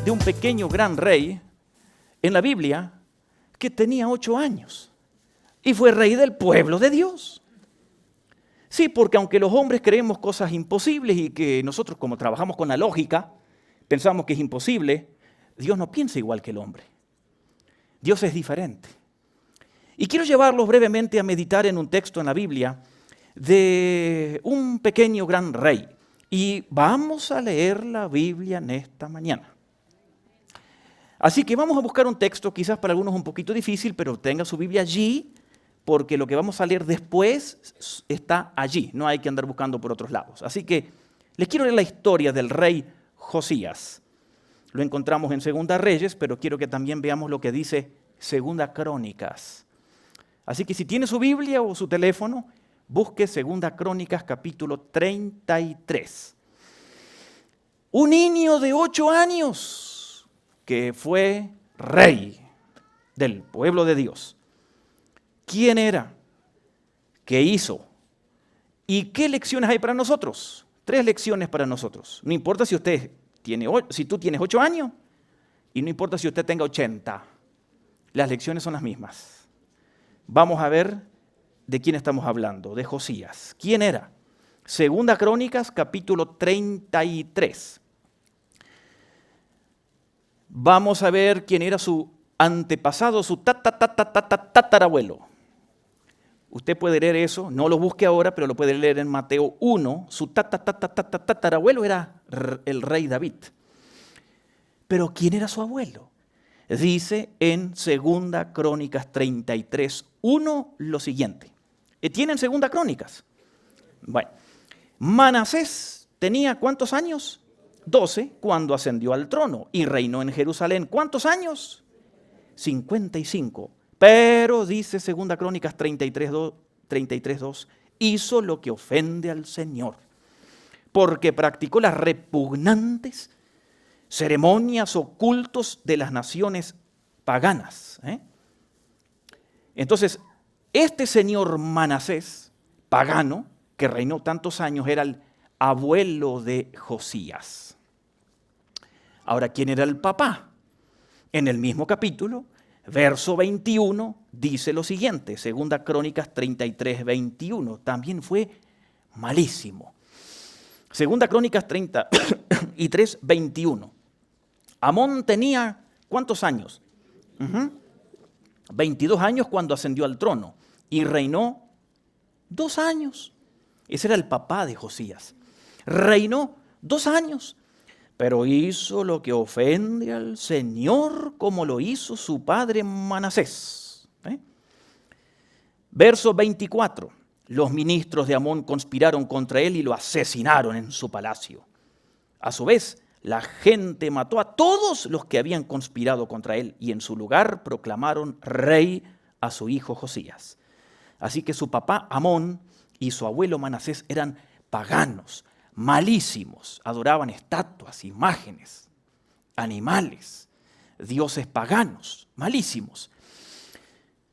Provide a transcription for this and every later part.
De un pequeño gran rey en la Biblia que tenía 8 años y fue rey del pueblo de Dios. Sí, porque aunque los hombres creemos cosas imposibles y que nosotros, como trabajamos con la lógica, pensamos que es imposible, Dios no piensa igual que el hombre. Dios es diferente. Y quiero llevarlos brevemente a meditar en un texto en la Biblia de un pequeño gran rey. Y vamos a leer la Biblia en esta mañana. Así que vamos a buscar un texto, quizás para algunos un poquito difícil, pero tenga su Biblia allí, porque lo que vamos a leer después está allí. No hay que andar buscando por otros lados. Así que les quiero leer la historia del rey Josías. Lo encontramos en Segunda Reyes, pero quiero que también veamos lo que dice Segunda Crónicas. Así que si tiene su Biblia o su teléfono, busque Segunda Crónicas capítulo 33. Un niño de 8 años que fue rey del pueblo de Dios. ¿Quién era? ¿Qué hizo? ¿Y qué lecciones hay para nosotros? 3 lecciones para nosotros. No importa si tú tienes 8 años y no importa si usted tenga 80. Las lecciones son las mismas. Vamos a ver de quién estamos hablando, de Josías. ¿Quién era? Segunda Crónicas, capítulo 33. Vamos a ver quién era su antepasado, su tatarabuelo. Usted puede leer eso, no lo busque ahora, pero lo puede leer en Mateo 1. Su tatarabuelo era el rey David. Pero ¿quién era su abuelo? Dice en Segunda Crónicas 33:1 lo siguiente. ¿Tienen Segunda Crónicas? Bueno, Manasés tenía ¿cuántos años? 12 cuando ascendió al trono y reinó en Jerusalén. ¿Cuántos años? 55. Pero dice Segunda Crónicas 33:2, hizo lo que ofende al Señor, porque practicó las repugnantes ceremonias o cultos de las naciones paganas. Entonces, este señor Manasés, pagano, que reinó tantos años, era el abuelo de Josías. Ahora, ¿quién era el papá? En el mismo capítulo, verso 21, dice lo siguiente, Segunda Crónicas 33:21, también fue malísimo. Segunda Crónicas 33:21. Amón tenía, ¿cuántos años? 22 años cuando ascendió al trono y reinó 2 años. Ese era el papá de Josías. Reinó 2 años, pero hizo lo que ofende al Señor, como lo hizo su padre Manasés. Verso 24. Los ministros de Amón conspiraron contra él y lo asesinaron en su palacio. A su vez, la gente mató a todos los que habían conspirado contra él y en su lugar proclamaron rey a su hijo Josías. Así que su papá Amón y su abuelo Manasés eran paganos, malísimos, adoraban estatuas, imágenes, animales, dioses paganos, malísimos.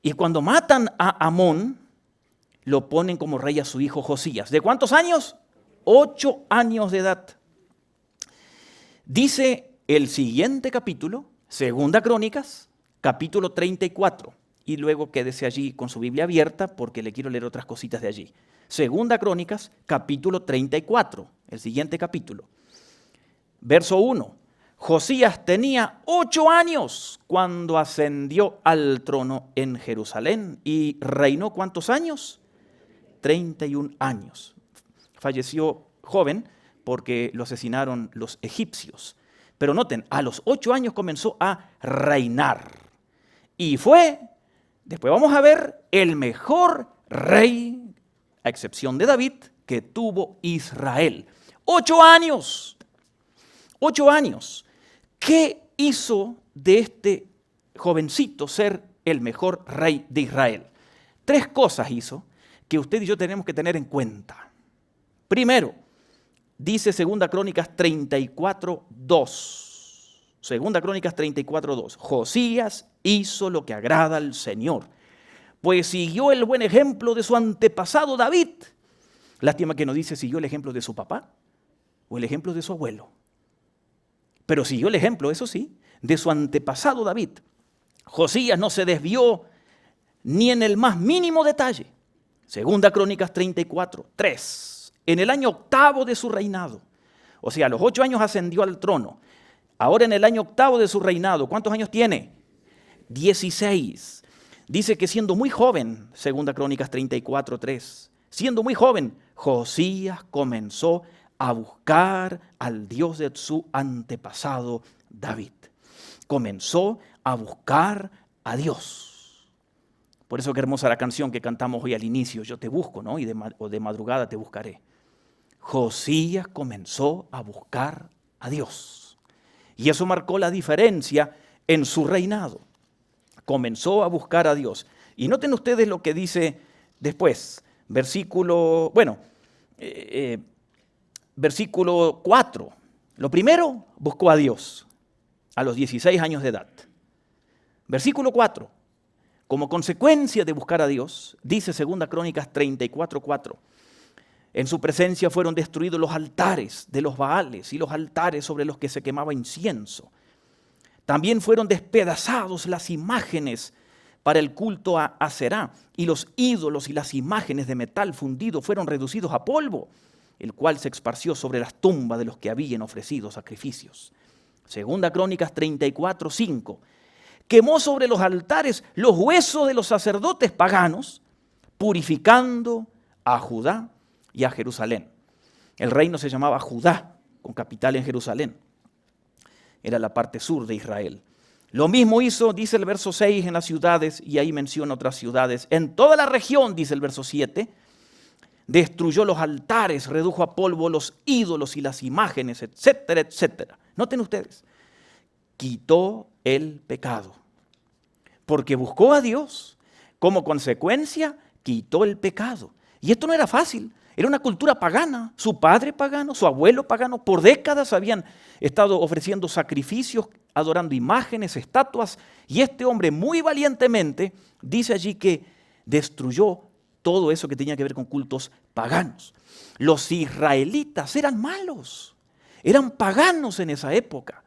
Y cuando matan a Amón, lo ponen como rey a su hijo Josías. ¿De cuántos años? 8 años de edad. Dice el siguiente capítulo, Segunda Crónicas, capítulo 34. Y luego quédese allí con su Biblia abierta porque le quiero leer otras cositas de allí. Segunda Crónicas, capítulo 34, el siguiente capítulo. Verso 1. Josías tenía 8 años cuando ascendió al trono en Jerusalén y reinó ¿cuántos años? 31 años. Falleció joven porque lo asesinaron los egipcios. Pero noten, a los 8 años comenzó a reinar. Y fue, después vamos a ver, el mejor rey, a excepción de David, que tuvo Israel. 8 años. 8 años. ¿Qué hizo de este jovencito ser el mejor rey de Israel? 3 cosas hizo que usted y yo tenemos que tener en cuenta. Primero, dice Segunda Crónicas 34:2. Segunda Crónicas 34:2. Josías hizo lo que agrada al Señor, pues siguió el buen ejemplo de su antepasado David. Lástima que no dice siguió el ejemplo de su papá o el ejemplo de su abuelo. Pero siguió el ejemplo, eso sí, de su antepasado David. Josías no se desvió ni en el más mínimo detalle. Segunda Crónicas 34:3. En el año 8º de su reinado, o sea, a los 8 años ascendió al trono. Ahora en el año 8º de su reinado, ¿cuántos años tiene? 16. Dice que siendo muy joven, Segunda Crónicas 34:3, siendo muy joven, Josías comenzó a buscar al Dios de su antepasado David. Comenzó a buscar a Dios. Por eso qué hermosa la canción que cantamos hoy al inicio, yo te busco, ¿no? O de madrugada te buscaré. Josías comenzó a buscar a Dios. Y eso marcó la diferencia en su reinado. Comenzó a buscar a Dios. Y noten ustedes lo que dice después, versículo 4. Lo primero, buscó a Dios a los 16 años de edad. Versículo 4. Como consecuencia de buscar a Dios, dice Segunda Crónicas 34:4, en su presencia fueron destruidos los altares de los Baales y los altares sobre los que se quemaba incienso. También fueron despedazados las imágenes para el culto a Aserá, y los ídolos y las imágenes de metal fundido fueron reducidos a polvo, el cual se esparció sobre las tumbas de los que habían ofrecido sacrificios. Segunda Crónicas 34:5. Quemó sobre los altares los huesos de los sacerdotes paganos, purificando a Judá y a Jerusalén. El reino se llamaba Judá, con capital en Jerusalén. Era la parte sur de Israel. Lo mismo hizo, dice el verso 6, en las ciudades, y ahí menciona otras ciudades. En toda la región, dice el verso 7, destruyó los altares, redujo a polvo los ídolos y las imágenes, etcétera, etcétera. Noten ustedes, quitó el pecado, porque buscó a Dios. Como consecuencia, quitó el pecado. Y esto no era fácil. Era una cultura pagana, su padre pagano, su abuelo pagano, por décadas habían estado ofreciendo sacrificios, adorando imágenes, estatuas, y este hombre muy valientemente dice allí que destruyó todo eso que tenía que ver con cultos paganos. Los israelitas eran malos, eran paganos en esa época,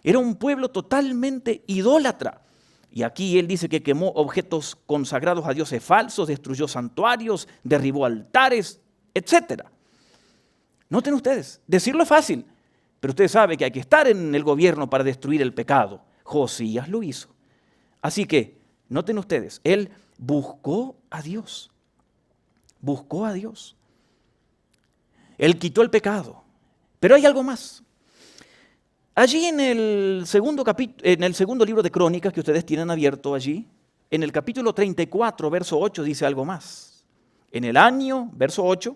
era un pueblo totalmente idólatra. Y aquí él dice que quemó objetos consagrados a dioses falsos, destruyó santuarios, derribó altares, etc. Noten ustedes, decirlo es fácil, pero usted sabe que hay que estar en el gobierno para destruir el pecado. Josías lo hizo. Así que, noten ustedes, él buscó a Dios. Buscó a Dios. Él quitó el pecado. Pero hay algo más. Allí en el segundo libro de Crónicas que ustedes tienen abierto allí, en el capítulo 34, verso 8, dice algo más. En el año, verso 8,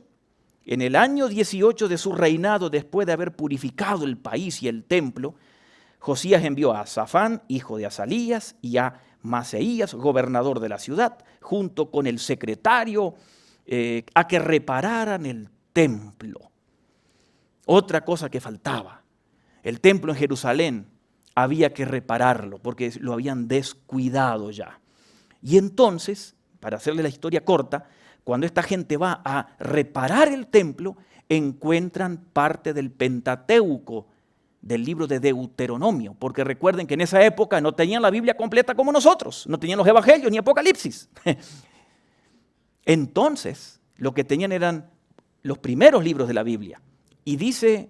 en el año 18 de su reinado, después de haber purificado el país y el templo, Josías envió a Safán, hijo de Azalías, y a Maseías, gobernador de la ciudad, junto con el secretario, a que repararan el templo. Otra cosa que faltaba. El templo en Jerusalén había que repararlo porque lo habían descuidado ya. Y entonces, para hacerle la historia corta, cuando esta gente va a reparar el templo, encuentran parte del Pentateuco, del libro de Deuteronomio, porque recuerden que en esa época no tenían la Biblia completa como nosotros, no tenían los Evangelios ni Apocalipsis. Entonces, lo que tenían eran los primeros libros de la Biblia. Y dice,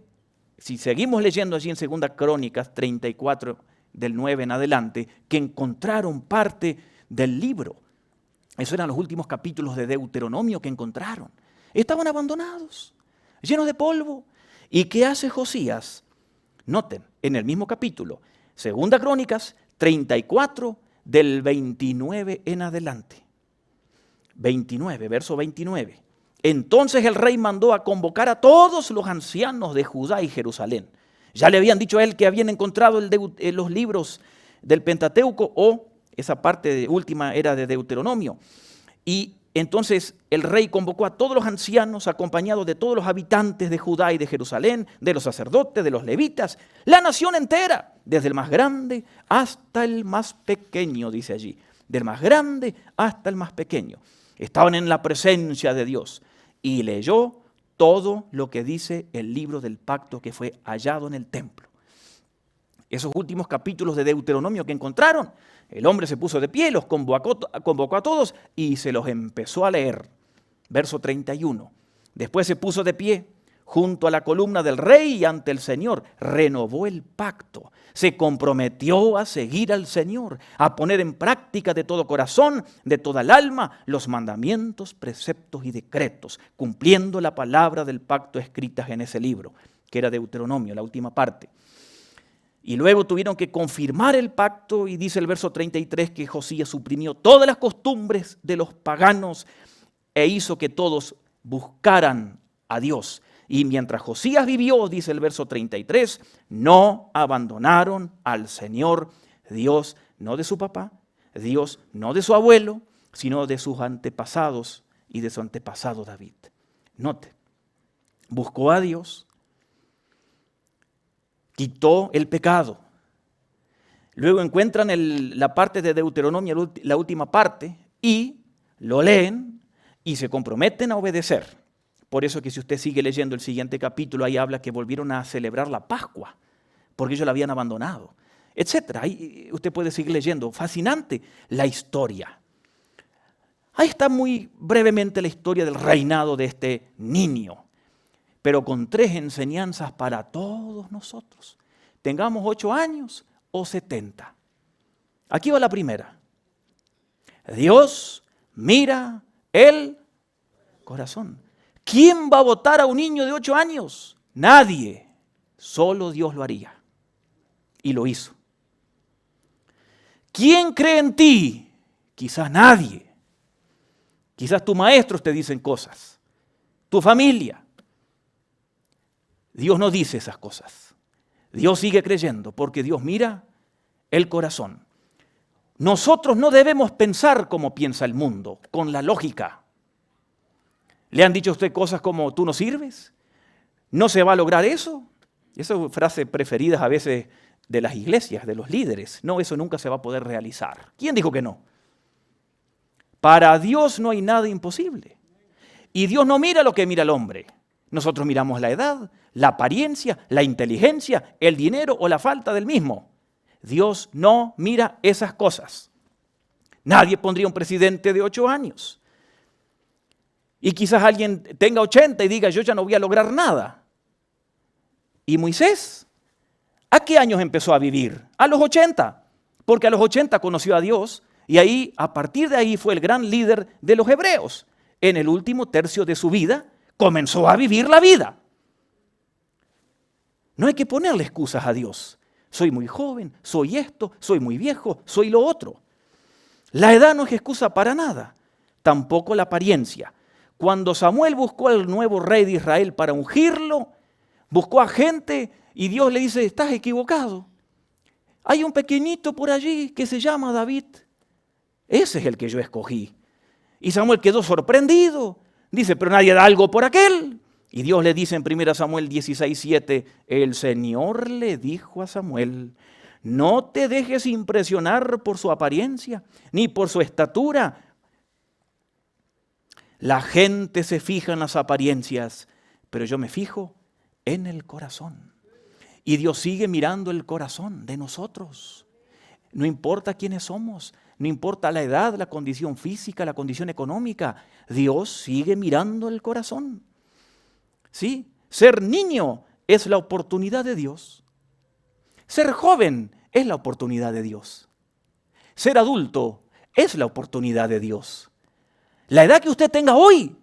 si seguimos leyendo allí en 2 Crónicas 34, del 9 en adelante, que encontraron parte del libro. Esos eran los últimos capítulos de Deuteronomio que encontraron. Estaban abandonados, llenos de polvo. ¿Y qué hace Josías? Noten, en el mismo capítulo, 2 Crónicas 34, del 29 en adelante. 29, verso 29. Entonces el rey mandó a convocar a todos los ancianos de Judá y Jerusalén. Ya le habían dicho a él que habían encontrado los libros del Pentateuco, o esa parte última era de Deuteronomio. Y entonces el rey convocó a todos los ancianos, acompañados de todos los habitantes de Judá y de Jerusalén, de los sacerdotes, de los levitas, la nación entera. desde el más grande hasta el más pequeño, dice allí. Del más grande hasta el más pequeño. Estaban en la presencia de Dios y leyó todo lo que dice el libro del pacto que fue hallado en el templo. Esos últimos capítulos de Deuteronomio que encontraron, el hombre se puso de pie, los convocó a todos y se los empezó a leer. Verso 31. Después se puso de pie junto a la columna del rey y ante el Señor. Renovó el pacto. Se comprometió a seguir al Señor, a poner en práctica de todo corazón, de toda el alma, los mandamientos, preceptos y decretos, cumpliendo la palabra del pacto escritas en ese libro, que era Deuteronomio, la última parte. Y luego tuvieron que confirmar el pacto y dice el verso 33 que Josías suprimió todas las costumbres de los paganos e hizo que todos buscaran a Dios. Y mientras Josías vivió, dice el verso 33, no abandonaron al Señor Dios, no de su papá, Dios no de su abuelo, sino de sus antepasados y de su antepasado David. Note, buscó a Dios, quitó el pecado. Luego encuentran la parte de Deuteronomio, la última parte, y lo leen y se comprometen a obedecer. Por eso que si usted sigue leyendo el siguiente capítulo, ahí habla que volvieron a celebrar la Pascua, porque ellos la habían abandonado, etc. Ahí usted puede seguir leyendo. Fascinante la historia. Ahí está muy brevemente la historia del reinado de este niño, pero con 3 enseñanzas para todos nosotros. Tengamos 8 años o 70. Aquí va la primera. Dios mira el corazón. ¿Quién va a votar a un niño de 8 años? Nadie. Solo Dios lo haría. Y lo hizo. ¿Quién cree en ti? Quizás nadie. Quizás tus maestros te dicen cosas. Tu familia. Dios no dice esas cosas. Dios sigue creyendo porque Dios mira el corazón. Nosotros no debemos pensar como piensa el mundo, con la lógica. ¿Le han dicho a usted cosas como tú no sirves? ¿No se va a lograr eso? Esa es frase preferida a veces de las iglesias, de los líderes. No, eso nunca se va a poder realizar. ¿Quién dijo que no? Para Dios no hay nada imposible. Y Dios no mira lo que mira el hombre. Nosotros miramos la edad, la apariencia, la inteligencia, el dinero o la falta del mismo. Dios no mira esas cosas. Nadie pondría un presidente de 8 años. Y quizás alguien tenga 80 y diga, yo ya no voy a lograr nada. ¿Y Moisés? ¿A qué años empezó a vivir? A los 80. Porque a los 80 conoció a Dios y ahí, a partir de ahí fue el gran líder de los hebreos. En el último tercio de su vida comenzó a vivir la vida. No hay que ponerle excusas a Dios. Soy muy joven, soy esto, soy muy viejo, soy lo otro. La edad no es excusa para nada, tampoco la apariencia. Cuando Samuel buscó al nuevo rey de Israel para ungirlo, buscó a gente y Dios le dice, estás equivocado. Hay un pequeñito por allí que se llama David. Ese es el que yo escogí. Y Samuel quedó sorprendido. Dice, pero nadie da algo por aquel. Y Dios le dice en 1 Samuel 16:7, el Señor le dijo a Samuel, no te dejes impresionar por su apariencia, ni por su estatura. La gente se fija en las apariencias, pero yo me fijo en el corazón. Y Dios sigue mirando el corazón de nosotros. No importa quiénes somos, no importa la edad, la condición física, la condición económica. Dios sigue mirando el corazón. ¿Sí? Ser niño es la oportunidad de Dios. Ser joven es la oportunidad de Dios. Ser adulto es la oportunidad de Dios. La edad que usted tenga hoy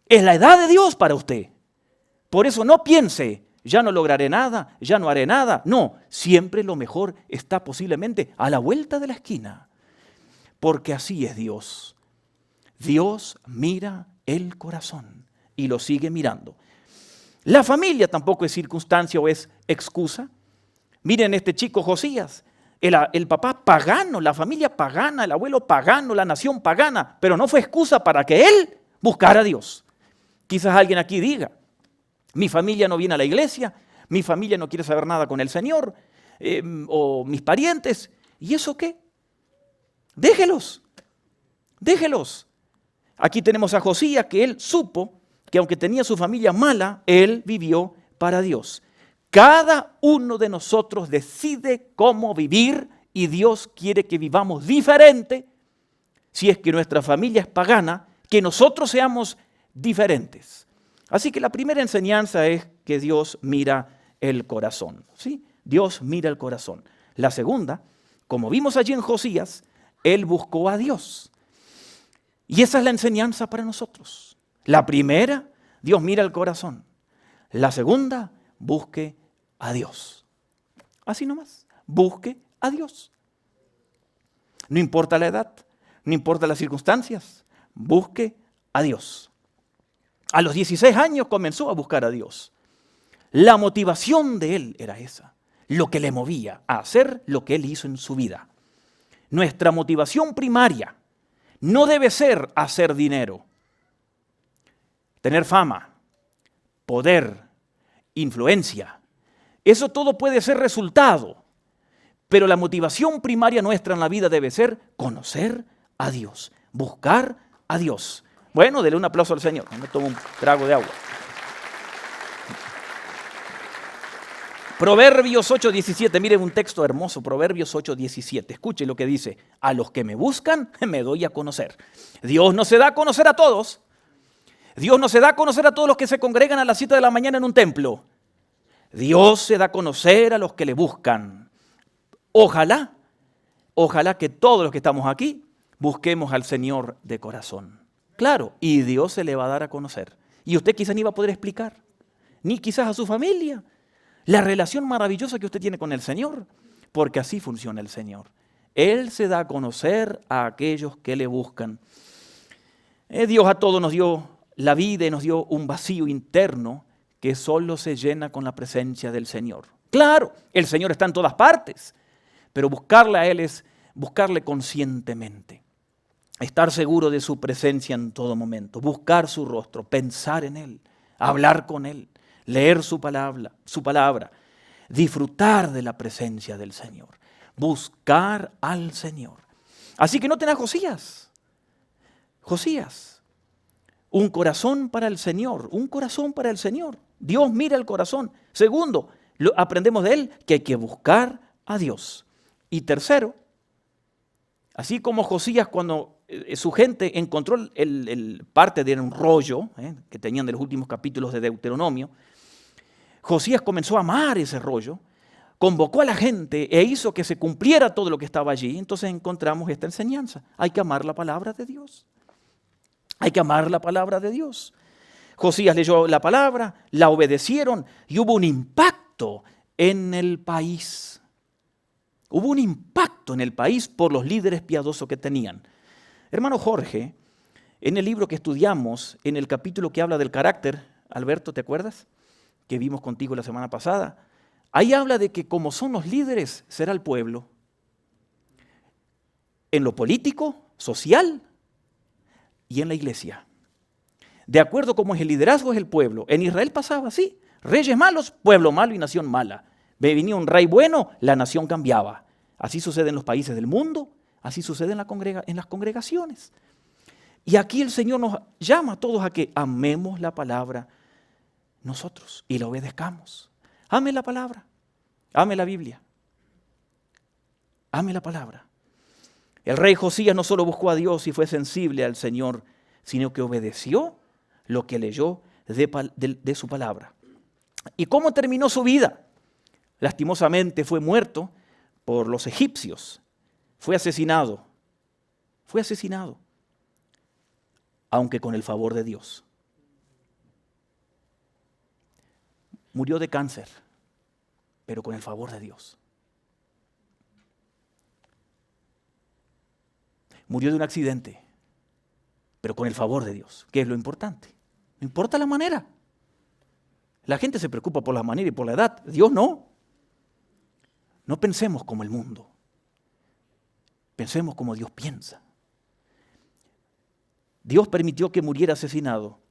es la edad de Dios para usted. Por eso no piense, ya no lograré nada, ya no haré nada. No, siempre lo mejor está posiblemente a la vuelta de la esquina. Porque así es Dios. Dios mira el corazón y lo sigue mirando. La familia tampoco es circunstancia o es excusa. Miren este chico Josías, el papá pagano, la familia pagana, el abuelo pagano, la nación pagana, pero no fue excusa para que él buscara a Dios. Quizás alguien aquí diga, mi familia no viene a la iglesia, mi familia no quiere saber nada con el Señor, o mis parientes. ¿Y eso qué? Déjelos. Aquí tenemos a Josías, que él supo que aunque tenía su familia mala, él vivió para Dios. Cada uno de nosotros decide cómo vivir y Dios quiere que vivamos diferente. Si es que nuestra familia es pagana, que nosotros seamos diferentes. Así que la primera enseñanza es que Dios mira el corazón. ¿Sí? Dios mira el corazón. La segunda, como vimos allí en Josías, él buscó a Dios. Y esa es la enseñanza para nosotros. La primera, Dios mira el corazón. La segunda, busque a Dios. Así nomás, busque a Dios. No importa la edad, no importa las circunstancias, busque a Dios. A los 16 años comenzó a buscar a Dios. La motivación de él era esa, lo que le movía a hacer lo que él hizo en su vida. Nuestra motivación primaria no debe ser hacer dinero, tener fama, poder, influencia. Eso todo puede ser resultado, pero la motivación primaria nuestra en la vida debe ser conocer a Dios, buscar a Dios. Bueno, dele un aplauso al Señor. Me tomo un trago de agua. Proverbios 8:17, miren un texto hermoso, Proverbios 8:17. Escuche lo que dice: a los que me buscan me doy a conocer. Dios no se da a conocer a todos. Dios no se da a conocer a todos los que se congregan a las 7 de la mañana en un templo. Dios se da a conocer a los que le buscan. Ojalá que todos los que estamos aquí busquemos al Señor de corazón. Claro, y Dios se le va a dar a conocer. Y usted quizás ni va a poder explicar, ni quizás a su familia, la relación maravillosa que usted tiene con el Señor, porque así funciona el Señor. Él se da a conocer a aquellos que le buscan. Dios a todos nos dio la vida y nos dio un vacío interno que solo se llena con la presencia del Señor. Claro, el Señor está en todas partes, pero buscarle a Él es buscarle conscientemente. Estar seguro de su presencia en todo momento, buscar su rostro, pensar en Él, hablar con Él, leer su palabra, disfrutar de la presencia del Señor, buscar al Señor. Así que noten a Josías. Josías, un corazón para el Señor, un corazón para el Señor. Dios mira el corazón. Segundo, aprendemos de él que hay que buscar a Dios. Y tercero, así como Josías cuando su gente encontró parte de un rollo que tenían de los últimos capítulos de Deuteronomio, Josías comenzó a amar ese rollo, convocó a la gente e hizo que se cumpliera todo lo que estaba allí. Entonces encontramos esta enseñanza. Hay que amar la palabra de Dios. Hay que amar la palabra de Dios. Josías leyó la palabra, la obedecieron y hubo un impacto en el país. Hubo un impacto en el país por los líderes piadosos que tenían. Hermano Jorge, en el libro que estudiamos, en el capítulo que habla del carácter, Alberto, ¿te acuerdas? Que vimos contigo la semana pasada. Ahí habla de que como son los líderes, será el pueblo. En lo político, social y en la iglesia. De acuerdo como es el liderazgo, es el pueblo. En Israel pasaba así. Reyes malos, pueblo malo y nación mala. Venía un rey bueno, la nación cambiaba. Así sucede en los países del mundo, así sucede en las congregaciones. Y aquí el Señor nos llama a todos a que amemos la palabra nosotros y la obedezcamos. Ame la palabra, ame la Biblia, ame la palabra. El rey Josías no solo buscó a Dios y fue sensible al Señor, sino que obedeció lo que leyó de su palabra. ¿Y cómo terminó su vida? Lastimosamente fue muerto por los egipcios. Fue asesinado, aunque con el favor de Dios. Murió de cáncer, pero con el favor de Dios. Murió de un accidente, pero con el favor de Dios, que es lo importante. No importa la manera. La gente se preocupa por la manera y por la edad. Dios no. No pensemos como el mundo. Pensemos como Dios piensa. Dios permitió que muriera asesinado.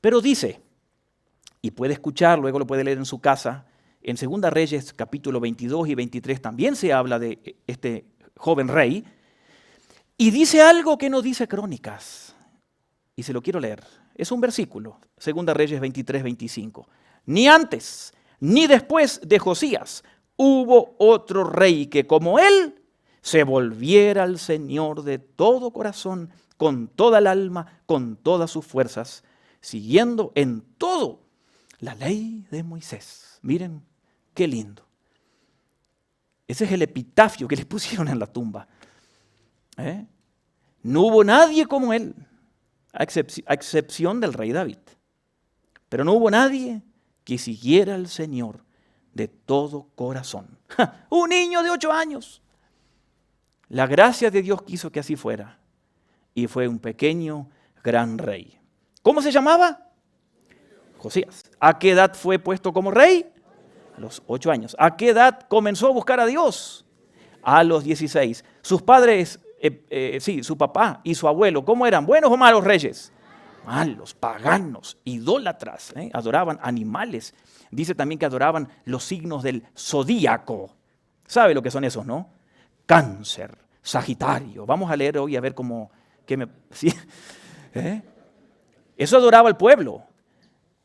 Pero dice, y puede escuchar, luego lo puede leer en su casa, En 2 Reyes capítulo 22 y 23 también se habla de este joven rey. Y dice algo que no dice Crónicas. Y se lo quiero leer. Es un versículo, 2 Reyes 23, 25. Ni antes ni después de Josías hubo otro rey que como él se volviera al Señor de todo corazón, con toda el alma, con todas sus fuerzas, siguiendo en todo la ley de Moisés. Miren qué lindo. Ese es el epitafio que le pusieron en la tumba. No hubo nadie como él, a excepción del rey David. Pero no hubo nadie que siguiera al Señor de todo corazón. Un niño de 8 años. La gracia de Dios quiso que así fuera. Y fue un pequeño, gran rey. ¿Cómo se llamaba? Josías. ¿A qué edad fue puesto como rey? A los 8 años. ¿A qué edad comenzó a buscar a Dios? A los 16. Sus padres, su papá y su abuelo, ¿cómo eran? ¿Buenos o malos reyes? Malos, paganos, idólatras, adoraban animales. Dice también que adoraban los signos del zodíaco. ¿Sabe lo que son esos, no? Cáncer, Sagitario. Vamos a leer hoy a ver cómo... ¿sí? Eso adoraba el pueblo.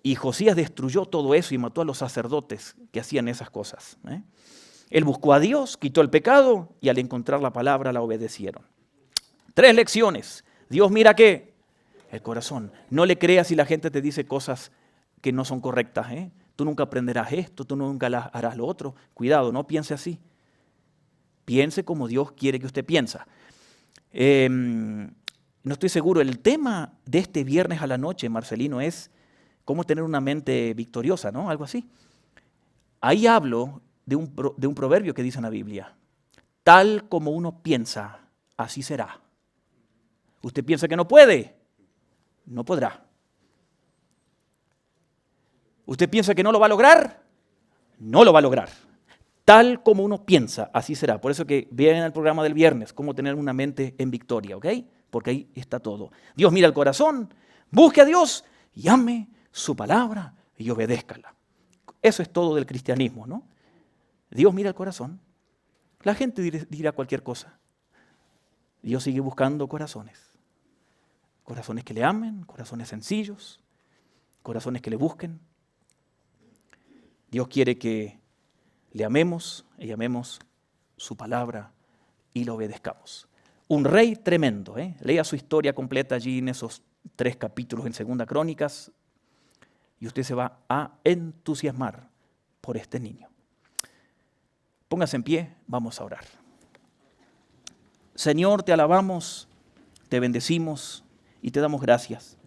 Y Josías destruyó todo eso y mató a los sacerdotes que hacían esas cosas. Él buscó a Dios, quitó el pecado y al encontrar la palabra la obedecieron. 3 lecciones. Dios mira ¿qué? El corazón. No le creas si la gente te dice cosas que no son correctas. Tú nunca aprenderás esto, tú nunca harás lo otro. Cuidado, no piense así. Piense como Dios quiere que usted piensa. No estoy seguro. El tema de este viernes a la noche, Marcelino, es cómo tener una mente victoriosa, ¿no? Algo así. Ahí hablo de un proverbio que dice en la Biblia. Tal como uno piensa, así será. ¿Usted piensa que no puede? No podrá. ¿Usted piensa que no lo va a lograr? No lo va a lograr. Tal como uno piensa, así será. Por eso que vean el programa del viernes, cómo tener una mente en victoria, ¿ok? Porque ahí está todo. Dios mira el corazón, busque a Dios y ame su palabra y obedézcala. Eso es todo del cristianismo, ¿no? Dios mira el corazón. La gente dirá cualquier cosa. Dios sigue buscando corazones. Corazones que le amen, corazones sencillos, corazones que le busquen. Dios quiere que le amemos y amemos su palabra y lo obedezcamos. Un rey tremendo, Lea su historia completa allí en esos 3 capítulos en 2 Crónicas y usted se va a entusiasmar por este niño. Póngase en pie, vamos a orar. Señor, te alabamos, te bendecimos y te damos gracias.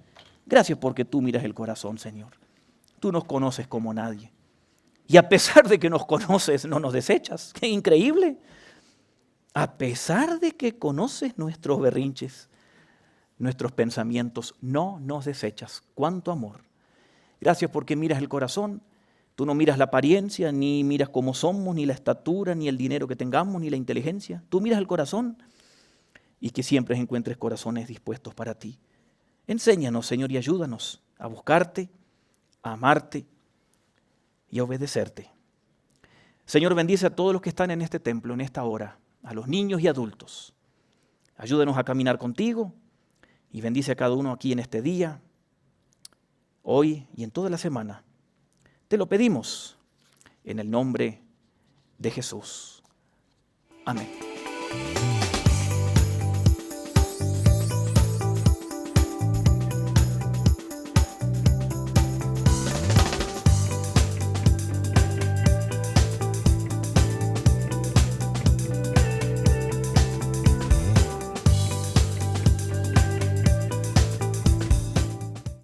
Gracias porque tú miras el corazón, Señor. Tú nos conoces como nadie. Y a pesar de que nos conoces, no nos desechas. ¡Qué increíble! A pesar de que conoces nuestros berrinches, nuestros pensamientos, no nos desechas. ¡Cuánto amor! Gracias porque miras el corazón. Tú no miras la apariencia, ni miras cómo somos, ni la estatura, ni el dinero que tengamos, ni la inteligencia. Tú miras el corazón y que siempre encuentres corazones dispuestos para ti. Enséñanos, Señor, y ayúdanos a buscarte, a amarte y a obedecerte. Señor, bendice a todos los que están en este templo, en esta hora, a los niños y adultos. Ayúdanos a caminar contigo y bendice a cada uno aquí en este día, hoy y en toda la semana. Te lo pedimos en el nombre de Jesús. Amén.